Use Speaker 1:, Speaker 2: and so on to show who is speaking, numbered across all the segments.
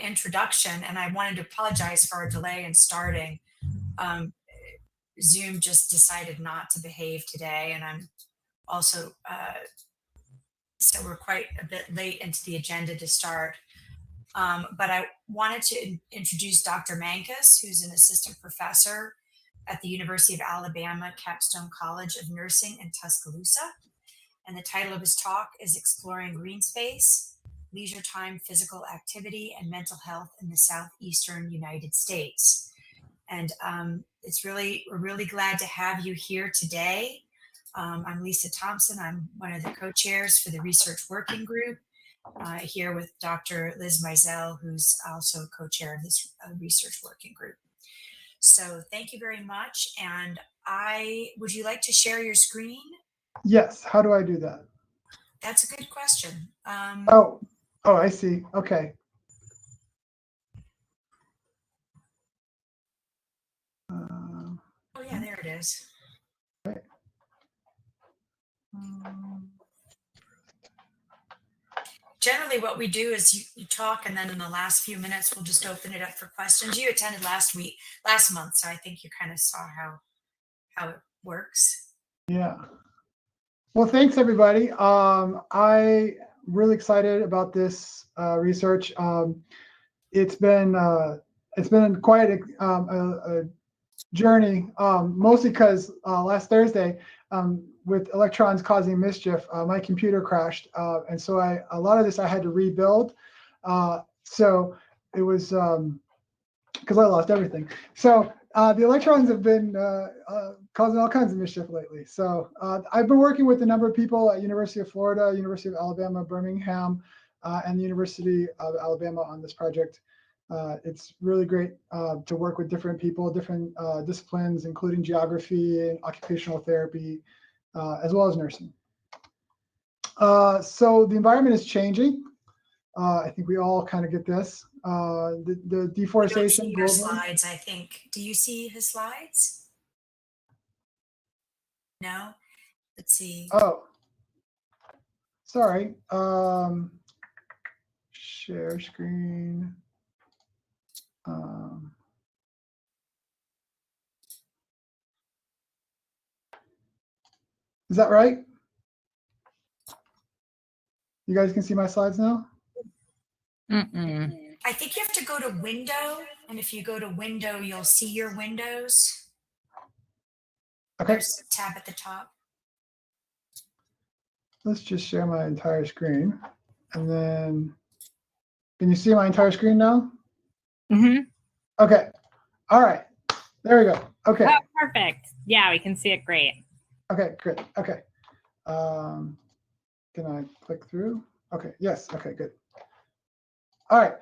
Speaker 1: introduction, and I wanted to apologize for our delay in starting. Zoom just decided not to behave today, and I'm also, so we're quite a bit late into the agenda to start. But I wanted to introduce Dr. Mankus, who's an assistant professor at the University of Alabama Capstone College of Nursing in Tuscaloosa. And the title of his talk is Exploring Greenspace, Leisure Time, Physical Activity, and Mental Health in the Southeastern United States. And we're really glad to have you here today. I'm Lisa Thompson. I'm one of the co-chairs for the Research Working Group, here with Dr. Liz Mizell, who's also co-chair of this Research Working Group. So thank you very much. And would you like to share your screen?
Speaker 2: Yes. How do I do that?
Speaker 1: That's a good question.
Speaker 2: Oh, I see. Okay.
Speaker 1: Oh yeah, there it is.
Speaker 2: Okay.
Speaker 1: Generally what we do is you talk, and then in the last few minutes, we'll just open it up for questions. You attended last month, so I think you kind of saw how it works.
Speaker 2: Yeah. Well, thanks everybody. I really excited about this research. It's been quite a journey, mostly because last Thursday, with electrons causing mischief, my computer crashed, and so a lot of this I had to rebuild. So it was because I lost everything. So the electrons have been causing all kinds of mischief lately. So I've been working with a number of people at University of Florida, University of Alabama, Birmingham, and the University of Alabama on this project. It's really great to work with different people, different disciplines, including geography and occupational therapy, as well as nursing. So the environment is changing. I think we all kind of get this. The deforestation.
Speaker 1: I don't see your slides, I think. Do you see his slides? No? Let's see.
Speaker 2: Oh, sorry. Share screen. Is that right? You guys can see my slides now?
Speaker 1: I think you have to go to window, and if you go to window, you'll see your windows.
Speaker 2: Okay.
Speaker 1: There's a tab at the top.
Speaker 2: Let's just share my entire screen. And then, can you see my entire screen now?
Speaker 3: Mm-hmm.
Speaker 2: Okay. All right. There we go. Okay.
Speaker 3: Oh, perfect. Yeah, we can see it great.
Speaker 2: Okay, good. Okay. Can I click through? Okay, yes. Okay, good. All right.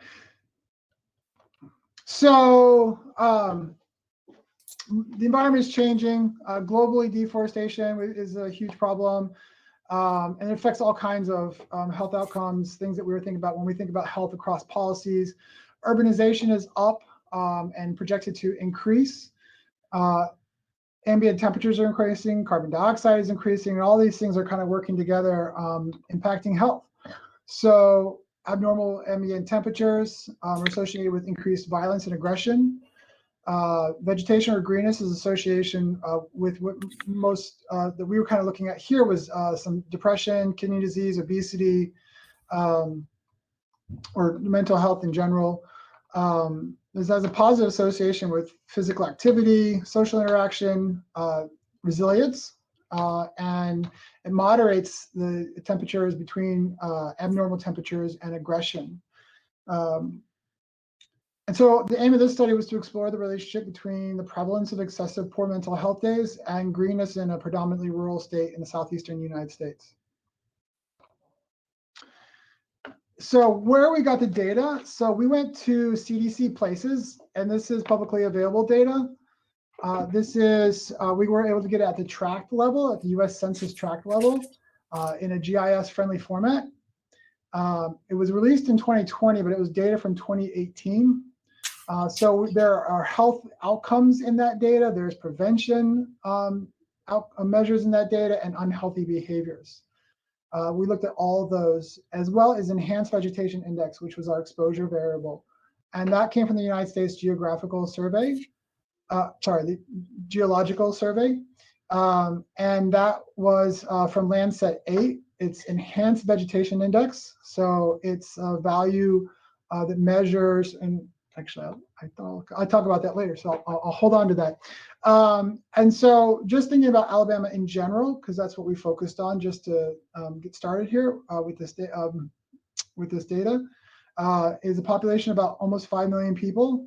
Speaker 2: So the environment is changing. Globally, deforestation is a huge problem. And it affects all kinds of health outcomes, things that we were thinking about when we think about health across policies. Urbanization is up and projected to increase. Ambient temperatures are increasing, carbon dioxide is increasing, and all these things are kind of working together, impacting health. So abnormal ambient temperatures are associated with increased violence and aggression. Vegetation or greenness is association with what most that we were kind of looking at here was some depression, kidney disease, obesity, or mental health in general. This has a positive association with physical activity, social interaction, resilience, and it moderates the temperatures between abnormal temperatures and aggression. And so the aim of this study was to explore the relationship between the prevalence of excessive poor mental health days and greenness in a predominantly rural state in the southeastern United States. So where we got the data, so we went to CDC places, and this is publicly available data. This is, we were able to get it at the tract level, at the US Census tract level, in a GIS-friendly format. It was released in 2020, but it was data from 2018. So there are health outcomes in that data. There's prevention measures in that data and unhealthy behaviors. We looked at all of those, as well as enhanced vegetation index, which was our exposure variable. and that came from the United States Geographical Survey. The Geological Survey. And that was from Landsat 8. It's Enhanced Vegetation Index. So it's a value that measures, and actually I'll talk about that later, so I'll hold on to that. And so just thinking about Alabama in general, because that's what we focused on just to get started here with this data, is a population of about almost 5 million people.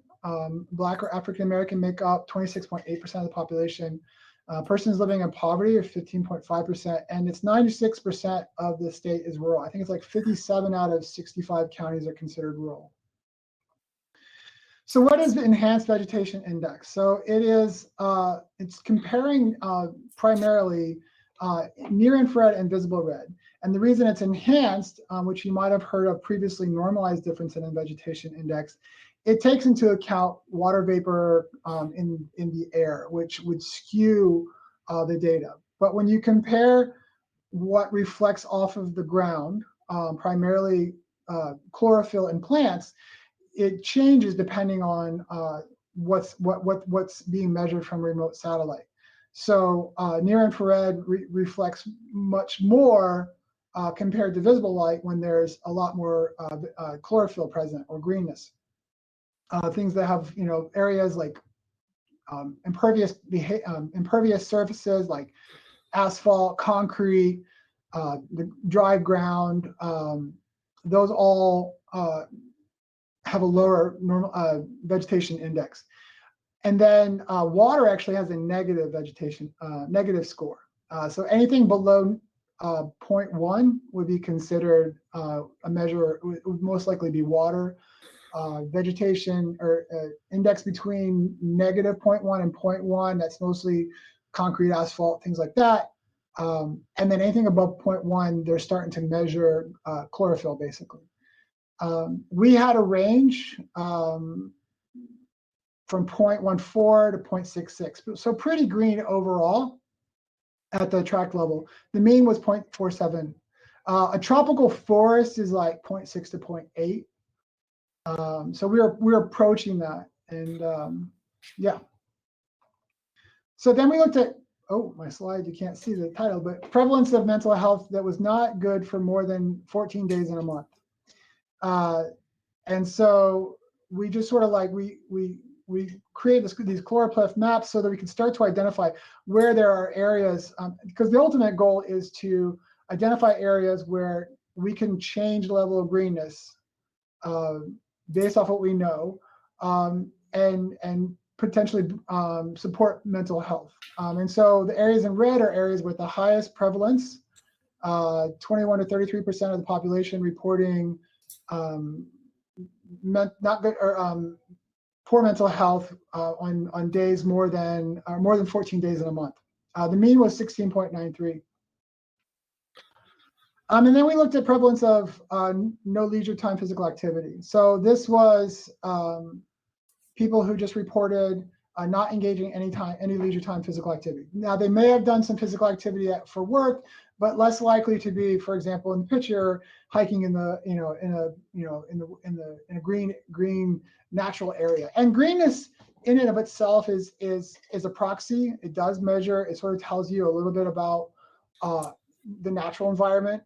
Speaker 2: Black or African American make up 26.8% of the population. Persons living in poverty are 15.5%, and it's 96% of the state is rural. I think it's like 57 out of 65 counties are considered rural. So what is the Enhanced Vegetation Index? So it is, it's comparing primarily near infrared and visible red. And the reason it's enhanced, which you might have heard of previously, normalized difference in vegetation index, it takes into account water vapor in the air, which would skew the data. But when you compare what reflects off of the ground, primarily chlorophyll in plants, it changes depending on what's being measured from remote satellite. So near infrared reflects much more compared to visible light when there's a lot more chlorophyll present, or greenness. Things that have, areas like impervious surfaces like asphalt, concrete, the dry ground, those all have a lower normal vegetation index. And then water actually has a negative negative score. So anything below 0.1 would be considered a measure, would most likely be water. Vegetation or index between negative 0.1 and 0.1, that's mostly concrete, asphalt, things like that. And then anything above 0.1, they're starting to measure chlorophyll, basically. We had a range from 0.14 to 0.66, so pretty green overall at the tract level. The mean was 0.47. A tropical forest is like 0.6 to 0.8. So we're approaching that, and yeah. So then we looked at, oh, my slide, you can't see the title, but prevalence of mental health that was not good for more than 14 days in a month. And so we just sort of like, we create these choropleth maps so that we can start to identify where there are areas, because the ultimate goal is to identify areas where we can change the level of greenness based off what we know, and potentially support mental health. And so the areas in red are areas with the highest prevalence, 21 to 33% of the population reporting not good or poor mental health on days more than 14 days in a month. The mean was 16.93. And then we looked at prevalence of no leisure time physical activity. So this was people who just reported not engaging any leisure time physical activity. Now they may have done some physical activity for work, but less likely to be, for example, in the picture, hiking in a green natural area. And greenness in and of itself is a proxy. It does measure. It sort of tells you a little bit about the natural environment.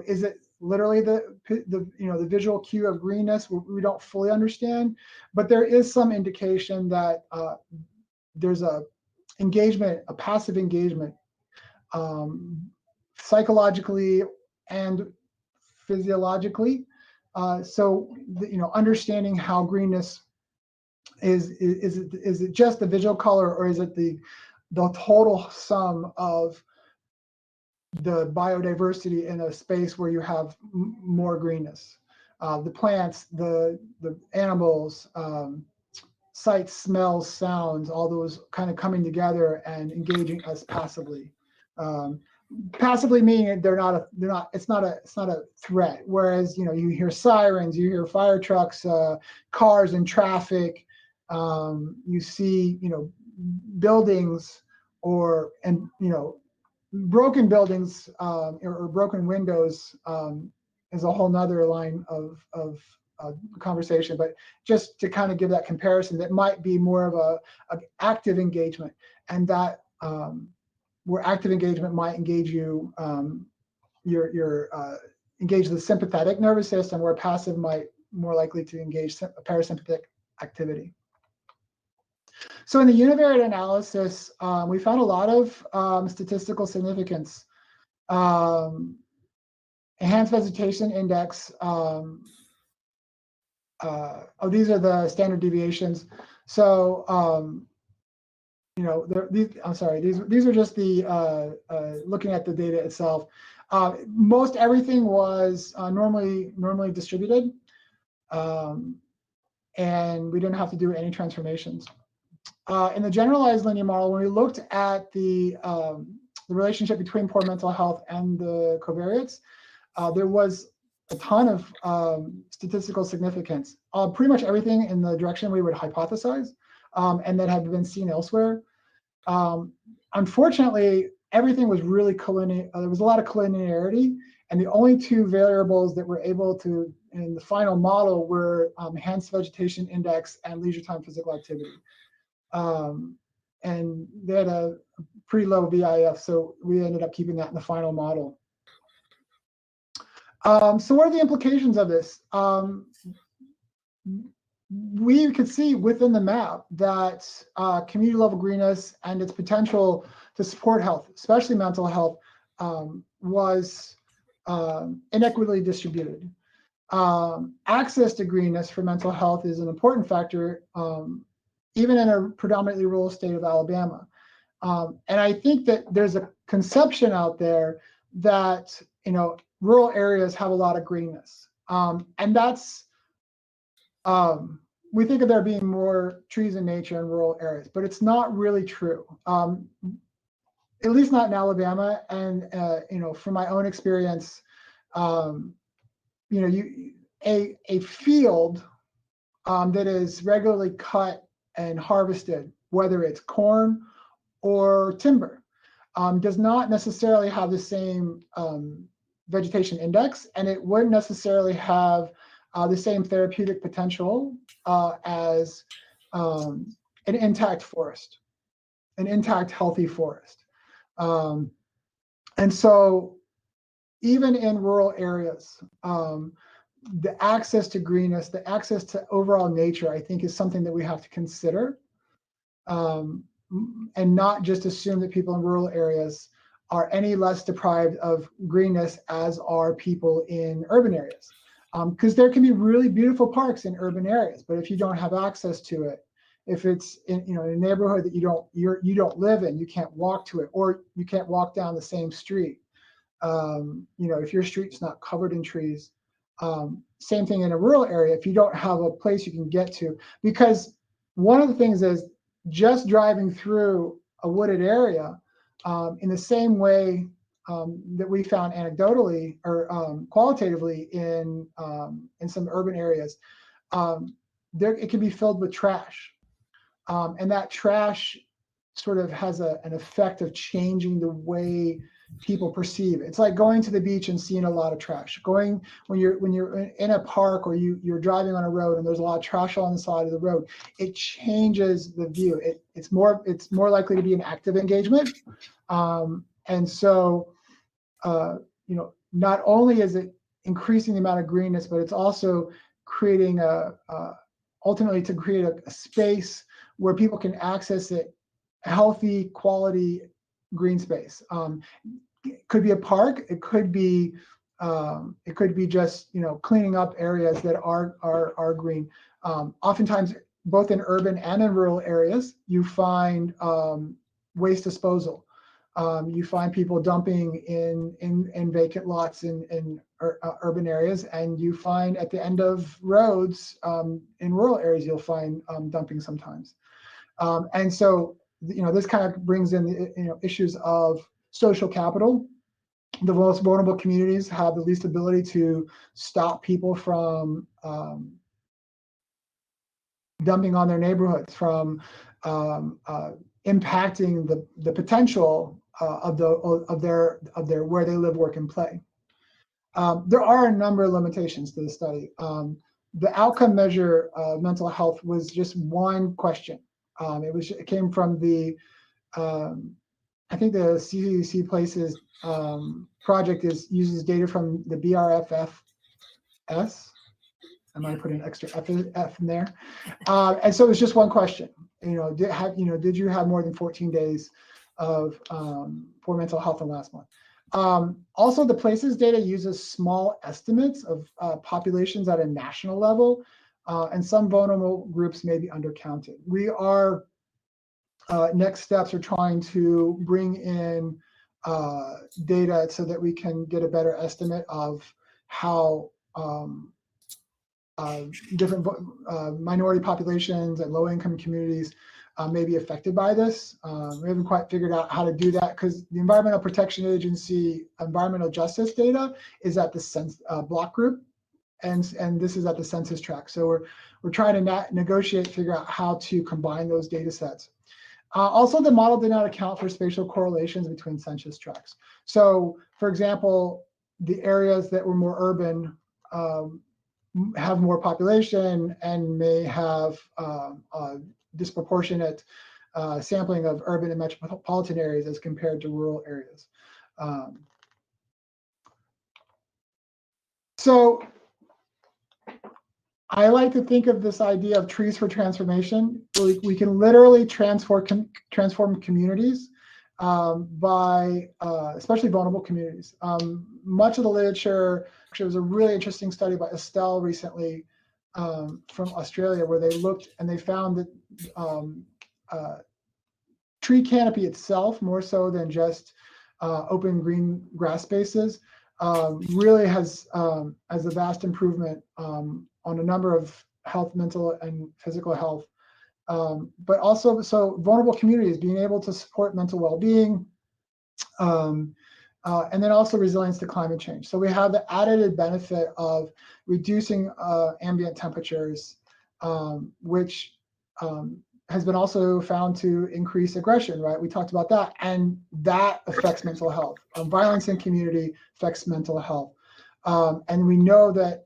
Speaker 2: Is it literally the visual cue of greenness? We don't fully understand, but there is some indication that there's a passive engagement, psychologically and physiologically. So understanding how greenness is it just the visual color, or is it the total sum of the biodiversity in a space where you have more greenness, the plants, the animals, sights, smells, sounds, all those kind of coming together and engaging us passively. Passively meaning it's not a threat. Whereas you hear sirens, you hear fire trucks, cars and traffic, you see buildings broken buildings or broken windows is a whole nother line of conversation, but just to kind of give that comparison, that might be more of a active engagement, and that where active engagement might engage you, engage the sympathetic nervous system, where passive might more likely to engage parasympathetic activity. So in the univariate analysis, we found a lot of statistical significance. Enhanced vegetation index, these are the standard deviations. So, you know, these are just the, looking at the data itself. Most everything was normally distributed, and we didn't have to do any transformations. In the generalized linear model, when we looked at the relationship between poor mental health and the covariates, there was a ton of statistical significance. Pretty much everything in the direction we would hypothesize, and that had been seen elsewhere. Unfortunately, everything was really collinear. There was a lot of collinearity, and the only two variables that were able to, in the final model, were enhanced vegetation index and leisure time physical activity. And they had a pretty low VIF, so we ended up keeping that in the final model. So what are the implications of this? We could see within the map that community level greenness and its potential to support health, especially mental health, was inequitably distributed. Access to greenness for mental health is an important factor, even in a predominantly rural state of Alabama. And I think that there's a conception out there that, you know, rural areas have a lot of greenness. And that's, we think of there being more trees in nature in rural areas, but it's not really true. At least not in Alabama. And, you know, from my own experience, you know, a field that is regularly cut and harvested, whether it's corn or timber, does not necessarily have the same vegetation index, and it wouldn't necessarily have the same therapeutic potential as an intact forest, an intact, healthy forest. And so even in rural areas, the access to greenness, the access to overall nature, I think is something that we have to consider, and not just assume that people in rural areas are any less deprived of greenness as are people in urban areas. Because there can be really beautiful parks in urban areas, but if you don't have access to it, if it's in, you know, in a neighborhood that you don't live in, you can't walk to it, or you can't walk down the same street. You know, if your street's not covered in trees, same thing in a rural area. If you don't have a place you can get to, because one of the things is just driving through a wooded area, in the same way that we found anecdotally or qualitatively in some urban areas, it can be filled with trash, and that trash sort of has an effect of changing the way people perceive it. It's like going to the beach and seeing a lot of trash. When you're in a park, or you're driving on a road and there's a lot of trash on the side of the road, it changes the view. It's more likely to be an active engagement, and so you know, not only is it increasing the amount of greenness, but it's also creating ultimately to create a space where people can access it, healthy, quality green space. It could be a park. It could be just, you know, cleaning up areas that are green. Oftentimes, both in urban and in rural areas, you find waste disposal. You find people dumping in vacant lots in urban areas, and you find at the end of roads in rural areas, you'll find dumping sometimes. And so, you know, this kind of brings in the, you know, issues of social capital. The most vulnerable communities have the least ability to stop people from dumping on their neighborhoods, from impacting the potential of their where they live, work, and play. There are a number of limitations to the study. the outcome measure of mental health was just one question. It came from the, I think the CDC Places project uses data from the BRFFS. I might put an extra F in there. And so it was just one question. Did you have more than 14 days of for mental health in last month? Also, the Places data uses small estimates of populations at a national level, and some vulnerable groups may be undercounted. We are next steps are trying to bring in data so that we can get a better estimate of how different minority populations and low-income communities may be affected by this. We haven't quite figured out how to do that because the Environmental Protection Agency environmental justice data is at the block group, and this is at the census tract. So we're trying to negotiate, figure out how to combine those data sets. Also, the model did not account for spatial correlations between census tracts. So, for example, the areas that were more urban have more population and may have disproportionate sampling of urban and metropolitan areas as compared to rural areas. So I like to think of this idea of trees for transformation. We can literally transform communities by especially vulnerable communities. Much of the literature, there was a really interesting study by Estelle recently from Australia where they looked and they found that tree canopy itself, more so than just open green grass spaces, really has a vast improvement on a number of health, mental and physical health, but also so vulnerable communities being able to support mental well-being, and then also resilience to climate change. So we have the added benefit of reducing ambient temperatures, which has been also found to increase aggression, right? We talked about that, and that affects mental health. Violence in community affects mental health. And we know that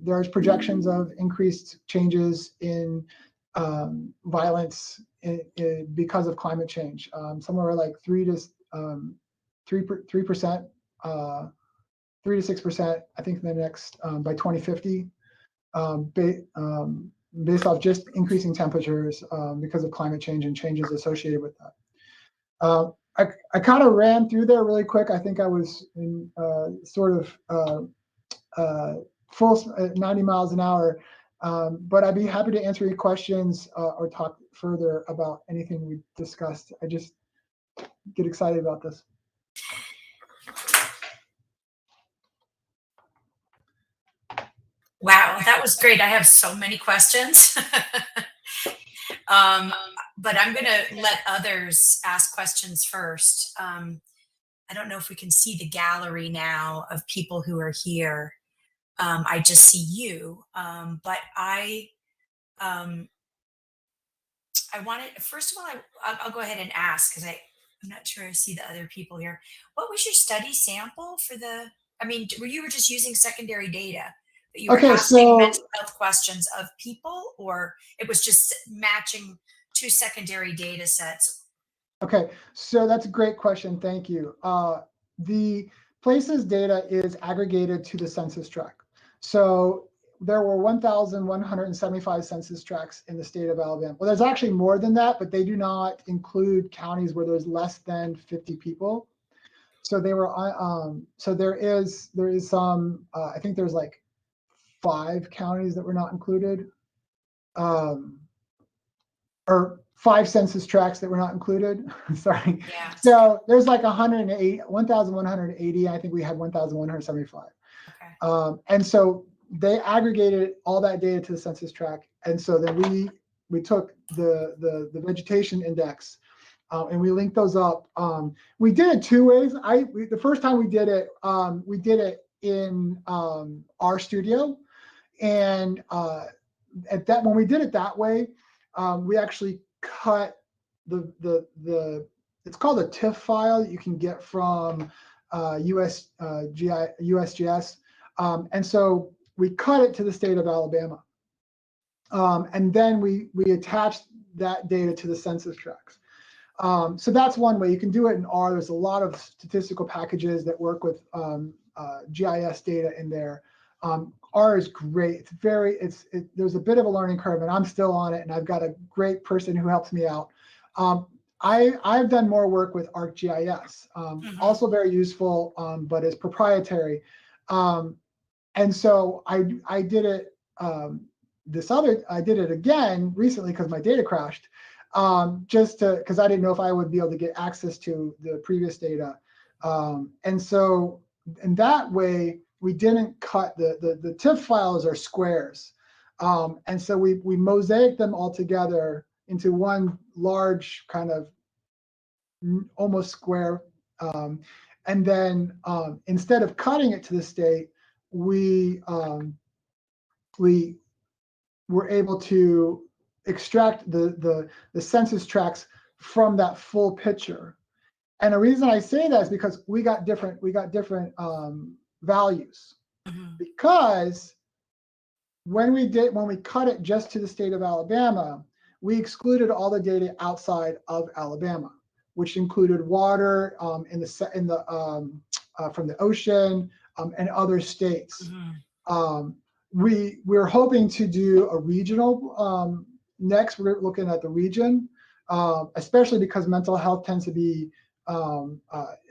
Speaker 2: there's projections of increased changes in violence because of climate change, somewhere like 3 to 6%, I think in the next by 2050, based off just increasing temperatures because of climate change and changes associated with that. I kind of ran through there really quick. I think I was in sort of full 90 miles an hour, but I'd be happy to answer any questions or talk further about anything we discussed. I just get excited about this.
Speaker 1: Wow, that was great. I have so many questions. But I'm going to let others ask questions first. I don't know if we can see the gallery now of people who are here. I just see you, but I wanted, first of all, I'll go ahead and ask because I'm not sure I see the other people here. What was your study sample for you were just using secondary data, but you were asking mental health questions of people, or it was just matching two secondary data sets?
Speaker 2: Okay, so that's a great question. Thank you. The Places data is aggregated to the census tract. So there were 1,175 census tracts in the state of Alabama. Well, there's actually more than that, but they do not include counties where there's less than 50 people. So they were, so there is some, I think there's like 5 counties that were not included, or 5 census tracts that were not included. Sorry.
Speaker 1: Yeah.
Speaker 2: So there's like 1,180. I think we had 1,175.
Speaker 1: Okay.
Speaker 2: And so they aggregated all that data to the census tract, and so then we took the vegetation index and we linked those up. We did it 2 ways. The first time we did it in our studio, and when we did it that way, we actually cut it's called a TIFF file that you can get from USGS, and so we cut it to the state of Alabama. And then we attach that data to the census tracts. So that's one way. You can do it in R. There's a lot of statistical packages that work with GIS data in there. R is great. There's a bit of a learning curve, and I'm still on it, and I've got a great person who helps me out. I've done more work with ArcGIS, also very useful, but it's proprietary. And so I did it I did it again recently because my data crashed, because I didn't know if I would be able to get access to the previous data. And so in that way, we didn't cut the TIFF files are squares. And so we mosaic them all together into one large kind of almost square. And then instead of cutting it to the state, we were able to extract the census tracts from that full picture. And the reason I say that is because we got different values. Because when we cut it just to the state of Alabama, we excluded all the data outside of Alabama, which included water from the ocean and other states. We're hoping to do a regional. Next, we're looking at the region, especially because mental health tends to be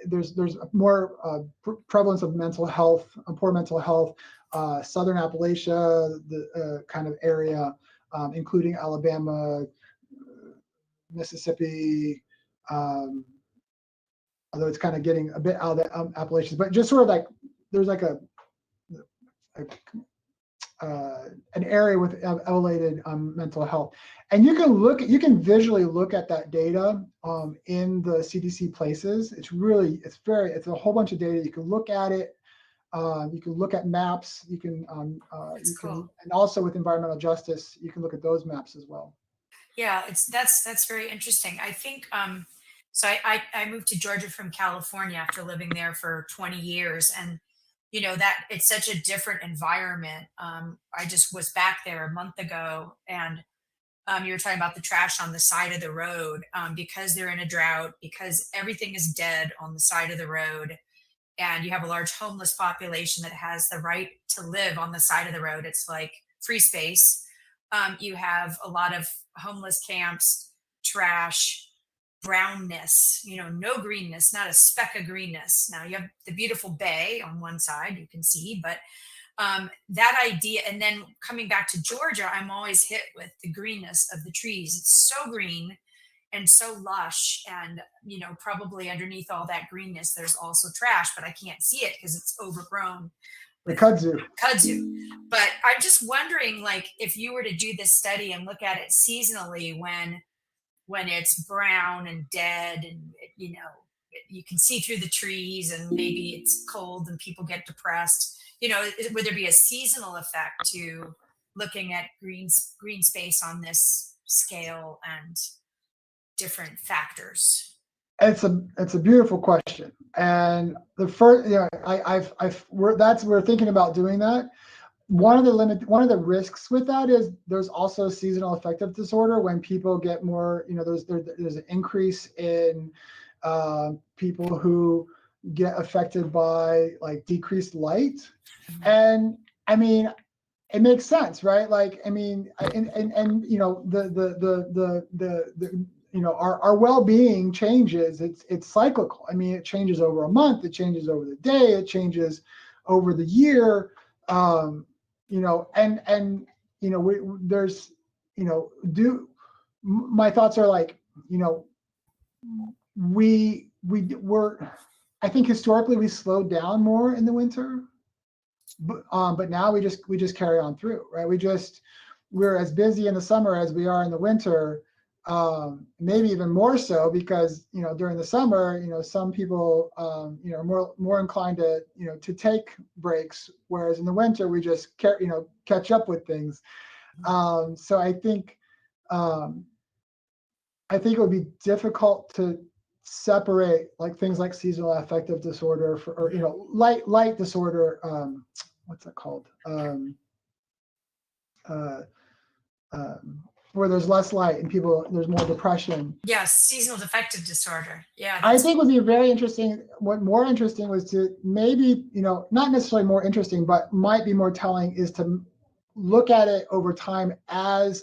Speaker 2: there's more prevalence of mental health, poor mental health, Southern Appalachia, the kind of area, including Alabama, Mississippi, although it's kind of getting a bit out of the Appalachians, but just sort of like there's like an area with elevated mental health, and you can visually look at that data in the CDC places. It's a whole bunch of data. You can look at it. You can look at maps. You can and also with environmental justice, you can look at those maps as well.
Speaker 1: Yeah, that's very interesting. I think so. I moved to Georgia from California after living there for 20 years, and that it's such a different environment. I just was back there a month ago, and you were talking about the trash on the side of the road, because they're in a drought, because everything is dead on the side of the road, and you have a large homeless population that has the right to live on the side of the road. It's like free space. You have a lot of homeless camps, trash, brownness, no greenness, not a speck of greenness. Now you have the beautiful bay on one side, you can see, but that idea, and then coming back to Georgia, I'm always hit with the greenness of the trees. It's so green and so lush, and probably underneath all that greenness, there's also trash, but I can't see it because it's overgrown.
Speaker 2: The kudzu.
Speaker 1: But I'm just wondering, like, if you were to do this study and look at it seasonally, when it's brown and dead, and you can see through the trees, and maybe it's cold and people get depressed, would there be a seasonal effect to looking at green space on this scale and different factors?
Speaker 2: It's a beautiful question, and the first, we're thinking about doing that. One of the risks with that is there's also seasonal affective disorder when people get more, there's an increase in people who get affected by like decreased light. And I mean, it makes sense, right? Like, I mean, our well-being changes. It's cyclical. I mean, it changes over a month, it changes over the day, it changes over the year. My thoughts are like, I think historically we slowed down more in the winter, but now we just carry on through, right? We're as busy in the summer as we are in the winter, maybe even more so because during the summer, some people are more inclined to take breaks, whereas in the winter we just catch up with things. So I think it would be difficult to separate like things like seasonal affective disorder or light disorder. What's that called? where there's less light and there's more depression.
Speaker 1: Yes, seasonal affective disorder. Yeah.
Speaker 2: I think would be very interesting. What more interesting was to maybe, not necessarily more interesting, but might be more telling is to look at it over time as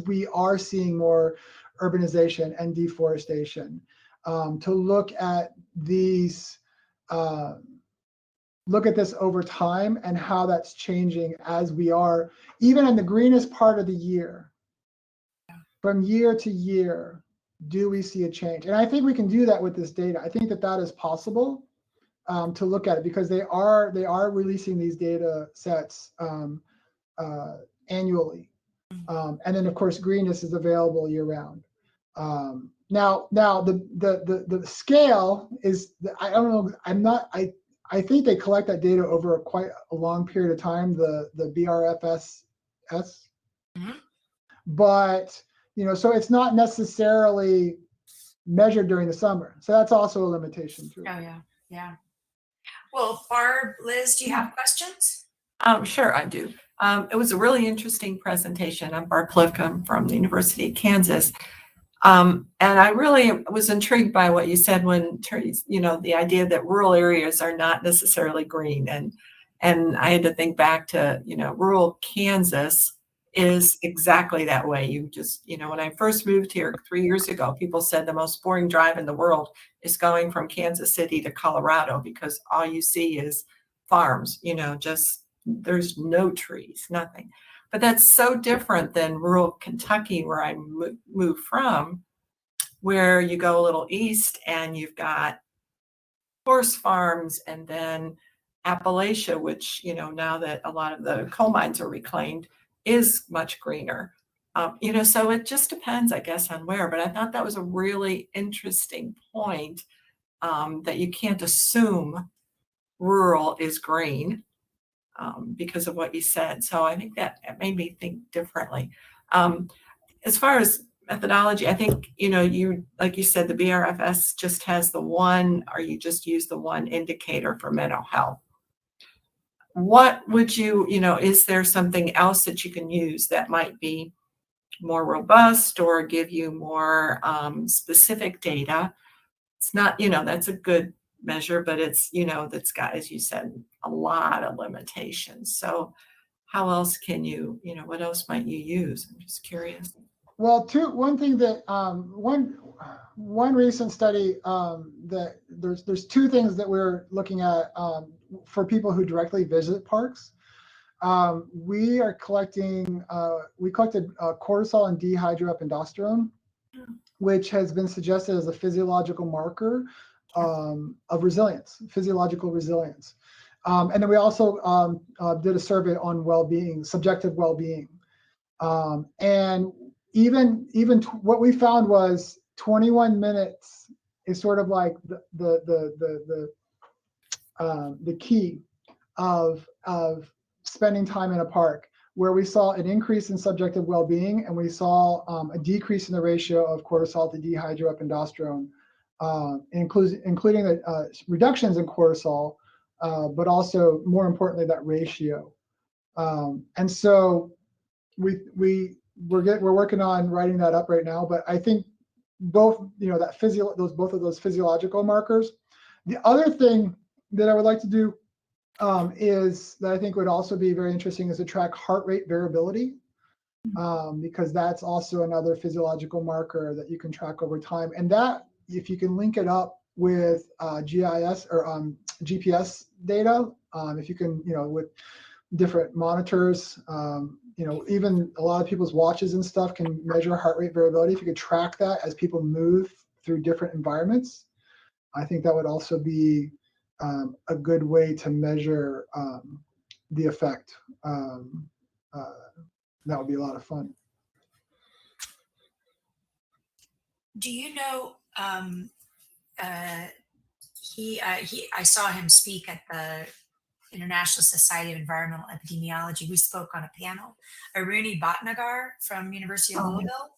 Speaker 2: we are seeing more urbanization and deforestation, to look at these, look at this over time and how that's changing as we are, even in the greenest part of the year. From year to year, do we see a change? And I think we can do that with this data. I think that is possible, to look at it, because they are releasing these data sets annually. And then of course, greenness is available year round. Now the scale is, I don't know, I think they collect that data over quite a long period of time, the BRFS.
Speaker 1: Mm-hmm.
Speaker 2: But so it's not necessarily measured during the summer. So that's also a limitation too.
Speaker 1: Oh, yeah. Well, Barb, Liz, do you have questions?
Speaker 4: Sure, I do. It was a really interesting presentation. I'm Barb Plivk. I'm from the University of Kansas. And I really was intrigued by what you said when, the idea that rural areas are not necessarily green. And I had to think back to, rural Kansas is exactly that way. You just, when I first moved here 3 years ago, people said the most boring drive in the world is going from Kansas City to Colorado, because all you see is farms, just there's no trees, nothing. But that's so different than rural Kentucky, where I moved from, where you go a little east and you've got horse farms, and then Appalachia, which, now that a lot of the coal mines are reclaimed, is much greener. So it just depends, I guess, on where. But I thought that was a really interesting point, that you can't assume rural is green, because of what you said. So I think that made me think differently. As far as methodology, I think, you, like you said, the BRFS just has the one, or you just use the one indicator for mental health. What would you, is there something else that you can use that might be more robust or give you more specific data? It's not, that's a good measure, but it's, that's got, as you said, a lot of limitations. So how else can you, what else might you use? I'm just curious.
Speaker 2: Well, one thing that one recent study, that there's two things that we're looking at for people who directly visit parks. We collected cortisol and dehydroepiandrosterone, which has been suggested as a physiological marker of resilience, physiological resilience. And then we also did a survey on well-being, subjective well-being. And even what we found was 21 minutes is sort of like the key of spending time in a park, where we saw an increase in subjective well-being, and we saw a decrease in the ratio of cortisol to dehydroepiandrosterone, including the reductions in cortisol, but also more importantly that ratio. And so we're working on writing that up right now. But I think both, both of those physiological markers. The other thing that I would like to do is that I think would also be very interesting is to track heart rate variability, because that's also another physiological marker that you can track over time. And that, if you can link it up with GIS or GPS data, if you can, with different monitors, even a lot of people's watches and stuff can measure heart rate variability. If you could track that as people move through different environments, I think that would also be a good way to measure the effect. That would be a lot of fun.
Speaker 1: Do you know, I saw him speak at the International Society of Environmental Epidemiology. We spoke on a panel. Aruni Bhatnagar from University of Louisville.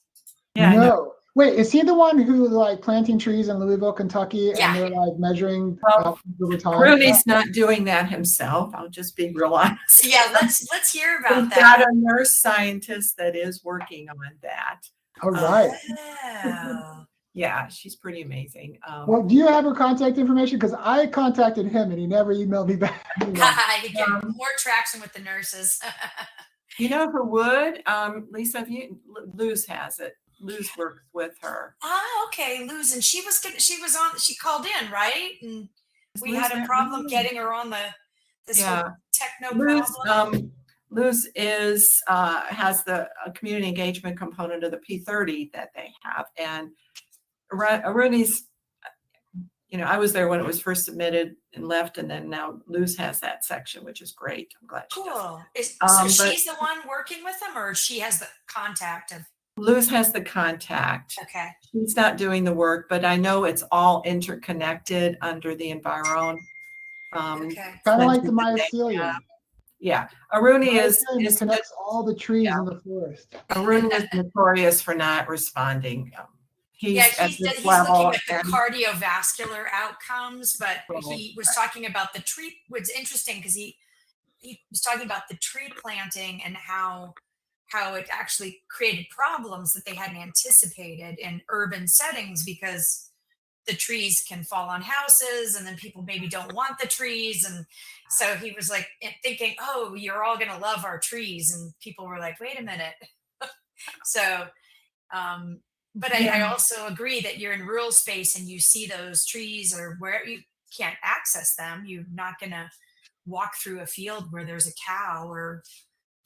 Speaker 4: Yeah,
Speaker 2: No. Wait, is he the one who like planting trees in Louisville, Kentucky,
Speaker 1: Yeah.
Speaker 2: and they're like measuring
Speaker 4: Well,
Speaker 2: over time?
Speaker 4: Rooney's not doing that himself. I'll just be real honest.
Speaker 1: Yeah, let's hear about
Speaker 4: We've
Speaker 1: that.
Speaker 4: got a nurse scientist that is working on that.
Speaker 2: All right.
Speaker 1: Oh.
Speaker 4: Yeah, she's pretty amazing.
Speaker 2: Well, do you have her contact information? Because I contacted him and he never emailed me back.
Speaker 1: I get more traction with the nurses.
Speaker 4: You know who would? Lisa, if you, Luz has it. Luz works with her.
Speaker 1: Oh, okay, Luz, and she she called in, right? And
Speaker 4: Is
Speaker 1: we
Speaker 4: Luz
Speaker 1: had a
Speaker 4: not
Speaker 1: problem
Speaker 4: really?
Speaker 1: getting her on this
Speaker 4: Yeah.
Speaker 1: whole techno
Speaker 4: Luz,
Speaker 1: problem.
Speaker 4: Luz is has the community engagement component of the P30 that they have, and Rooney's. You know, I was there when it was first submitted and left, and then now Luz has that section, which is great. I'm glad she does.
Speaker 1: Cool. So
Speaker 4: but-
Speaker 1: she's the one working with them, or she has the contact of?
Speaker 4: Luz has the contact.
Speaker 1: Okay.
Speaker 4: She's not doing the work, but I know it's all interconnected under the Environ.
Speaker 1: Okay.
Speaker 2: Kind of like the
Speaker 4: center that they
Speaker 2: mycelium.
Speaker 4: have. Yeah, Aruni
Speaker 2: Mycelium
Speaker 4: is
Speaker 2: connects all the trees in the forest.
Speaker 4: Aruni is notorious for not responding. He's
Speaker 1: Yeah,
Speaker 4: at
Speaker 1: he's
Speaker 4: this
Speaker 1: looking
Speaker 4: level.
Speaker 1: at the
Speaker 4: and-
Speaker 1: cardiovascular outcomes, but
Speaker 4: Right.
Speaker 1: he was talking about the tree. What's interesting because he was talking about the tree planting and how it actually created problems that they hadn't anticipated in urban settings because the trees can fall on houses and then people maybe don't want the trees. And so he was like thinking, oh, you're all going to love our trees. And people were like, wait a minute. So, but I also agree that you're in rural space and you see those trees or where you can't access them. You're not going to walk through a field where there's a cow or,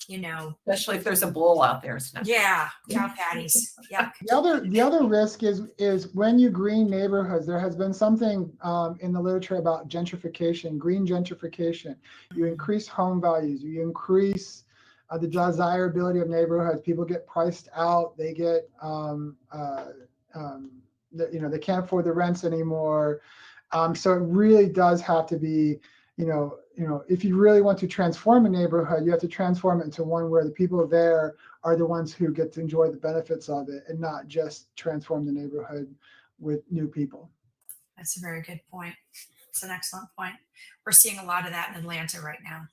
Speaker 1: you know,
Speaker 4: Especially if there's a bull out there. It's not-
Speaker 1: yeah, cow patties. Yeah.
Speaker 2: The other risk is when you green neighborhoods, there has been something in the literature about gentrification, green gentrification. You increase home values, you increase the desirability of neighborhoods. People get priced out. They get, they can't afford the rents anymore. So it really does have to be, if you really want to transform a neighborhood, you have to transform it into one where the people there are the ones who get to enjoy the benefits of it and not just transform the neighborhood with new people.
Speaker 1: That's a very good point. It's an excellent point. We're seeing a lot of that in Atlanta right now.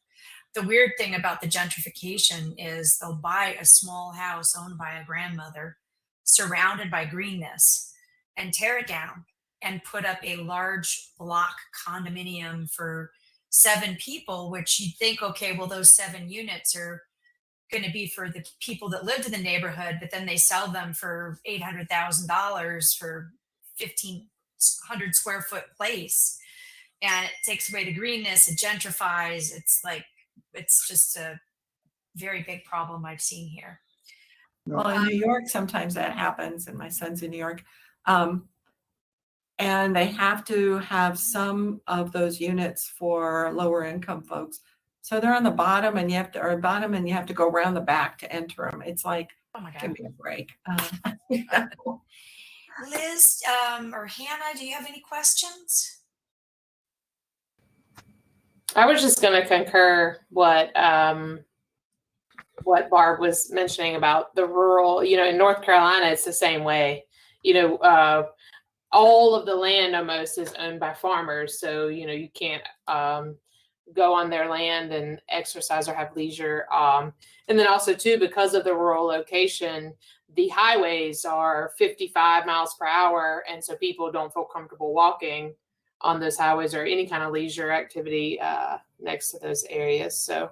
Speaker 1: The weird thing about the gentrification is they'll buy a small house owned by a grandmother surrounded by greenness and tear it down and put up a large block condominium for 7 people, which you'd think, okay, well, those 7 units are going to be for the people that lived in the neighborhood, but then they sell them for $800,000 for 1,500 square foot place. And it takes away the greenness, it gentrifies. It's just a very big problem I've seen here.
Speaker 4: Well, in New York, sometimes that happens, and my son's in New York. And they have to have some of those units for lower income folks. So they're on the bottom and you have to go around the back to enter them. It's like,
Speaker 1: Oh my
Speaker 4: give
Speaker 1: God.
Speaker 4: me a break.
Speaker 1: Liz or Hannah, do you have any questions?
Speaker 5: I was just going to concur what Barb was mentioning about the rural. In North Carolina, it's the same way. All of the land almost is owned by farmers, so you can't go on their land and exercise or have leisure. And then also too, because of the rural location, the highways are 55 miles per hour, and so people don't feel comfortable walking on those highways or any kind of leisure activity next to those areas. So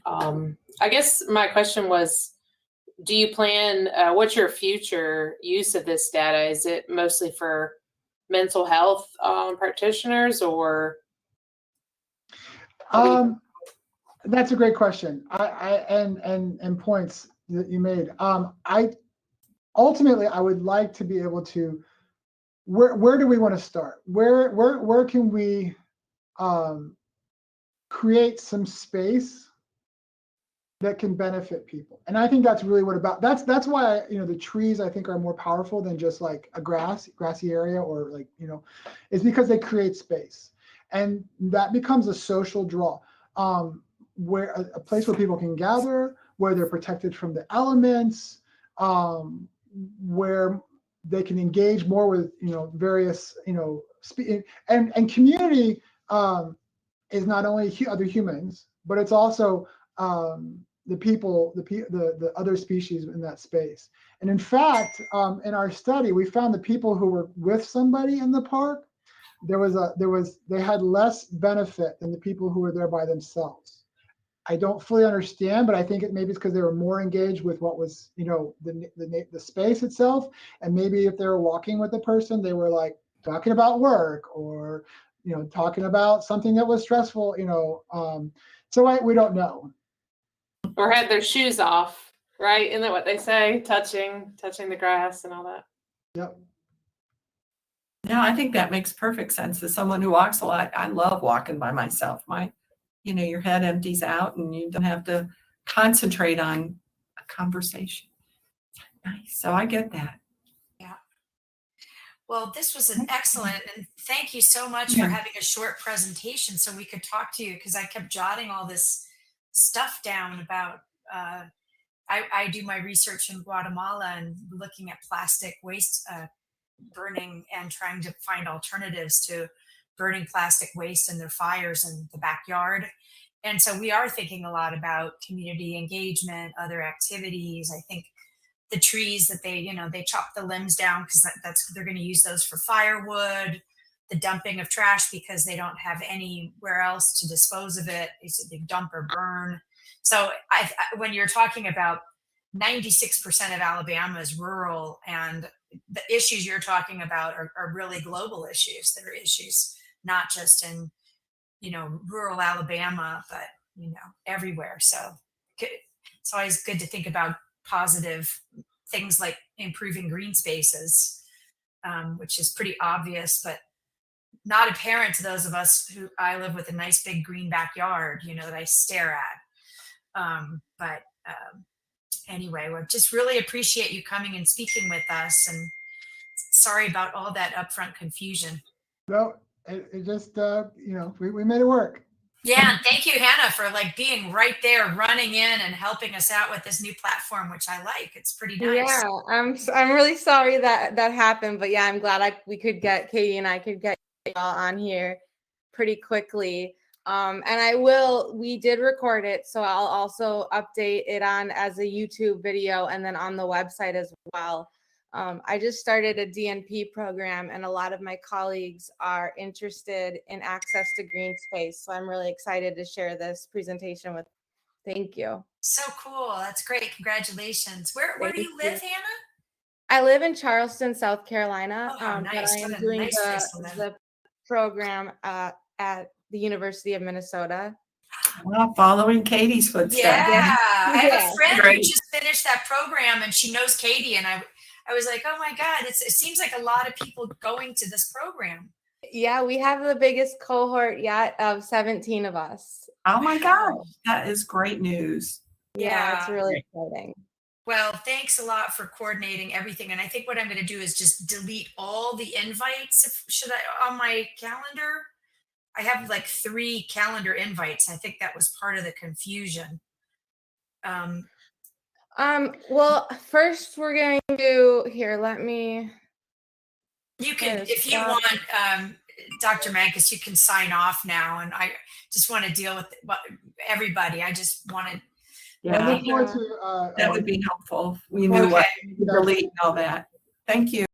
Speaker 5: I guess my question was, do you plan, what's your future use of this data? Is it mostly for mental health practitioners or?
Speaker 2: That's a great question. And points that you made. I would like to be able to, where do we want to start? Where can we create some space that can benefit people? And I think that's really that's why the trees I think are more powerful than just like a grassy area or is because they create space, and that becomes a social draw, where a place where people can gather, where they're protected from the elements, where they can engage more with, various, and community is not only other humans, but it's also the people, the other species in that space. And in fact, in our study, we found the people who were with somebody in the park, they had less benefit than the people who were there by themselves. I don't fully understand, but I think maybe it's because they were more engaged with what was, the space itself. And maybe if they were walking with a person, they were like talking about work or, talking about something that was stressful, so we don't know.
Speaker 5: Or had their shoes off, right? Isn't that what they say? Touching the grass and all that.
Speaker 2: Yep.
Speaker 4: No, I think that makes perfect sense. As someone who walks a lot, I love walking by myself. Your head empties out and you don't have to concentrate on a conversation. Nice. So I get that.
Speaker 1: Yeah. Well, this was an excellent, and thank you so much for having a short presentation so we could talk to you, because I kept jotting all this stuff down about, I do my research in Guatemala and looking at plastic waste burning and trying to find alternatives to burning plastic waste in their fires in the backyard. And so we are thinking a lot about community engagement, other activities. I think the trees that they chop the limbs down because they're going to use those for firewood, the dumping of trash because they don't have anywhere else to dispose of it. They dump or burn. So when you're talking about 96% of Alabama is rural, and the issues you're talking about are really global issues. They're issues not just in, rural Alabama, but, everywhere. So it's always good to think about positive things like improving green spaces, which is pretty obvious, but not apparent to those of us who I live with a nice big green backyard, that I stare at. Anyway, we just really appreciate you coming and speaking with us, and sorry about all that upfront confusion.
Speaker 2: No, it just, we made it work.
Speaker 1: Yeah, and thank you, Hannah, for being right there, running in and helping us out with this new platform, which I like. It's pretty nice.
Speaker 6: Yeah, I'm really sorry that happened, but yeah, I'm glad Katie and I could get y'all on here pretty quickly. And we did record it, so I'll also update it as a YouTube video and then on the website as well. I just started a DNP program, and a lot of my colleagues are interested in access to green space. So I'm really excited to share this presentation with. Thank you.
Speaker 1: So cool. That's great. Congratulations. Where do you live, Hannah?
Speaker 6: I live in Charleston, South Carolina.
Speaker 1: Oh, how nice.
Speaker 6: But I am
Speaker 1: What a
Speaker 6: doing
Speaker 1: nice place to live.
Speaker 6: the program at the University of Minnesota.
Speaker 4: Well, following Katie's footsteps.
Speaker 1: Yeah. I have
Speaker 6: Yeah.
Speaker 1: a friend
Speaker 4: Great.
Speaker 1: who just finished that program, and she knows Katie, and I was like, oh my God, it seems like a lot of people going to this program.
Speaker 6: Yeah, we have the biggest cohort yet of 17 of us.
Speaker 4: Oh my gosh, that is great news.
Speaker 6: Yeah, it's
Speaker 1: Yeah.
Speaker 6: really exciting.
Speaker 1: Well, thanks a lot for coordinating everything. And I think what I'm going to do is just delete all the invites. On my calendar? I have 3 calendar invites. I think that was part of the confusion.
Speaker 6: Well, first we're going to let me.
Speaker 1: You can,
Speaker 6: Yes,
Speaker 1: if you want, Dr. Mankus, you can sign off now. And I just want to deal with everybody. I just wanted.
Speaker 2: I
Speaker 4: Yeah,
Speaker 2: look forward to,
Speaker 4: that would be helpful. We knew what to delete and all that. Thank you.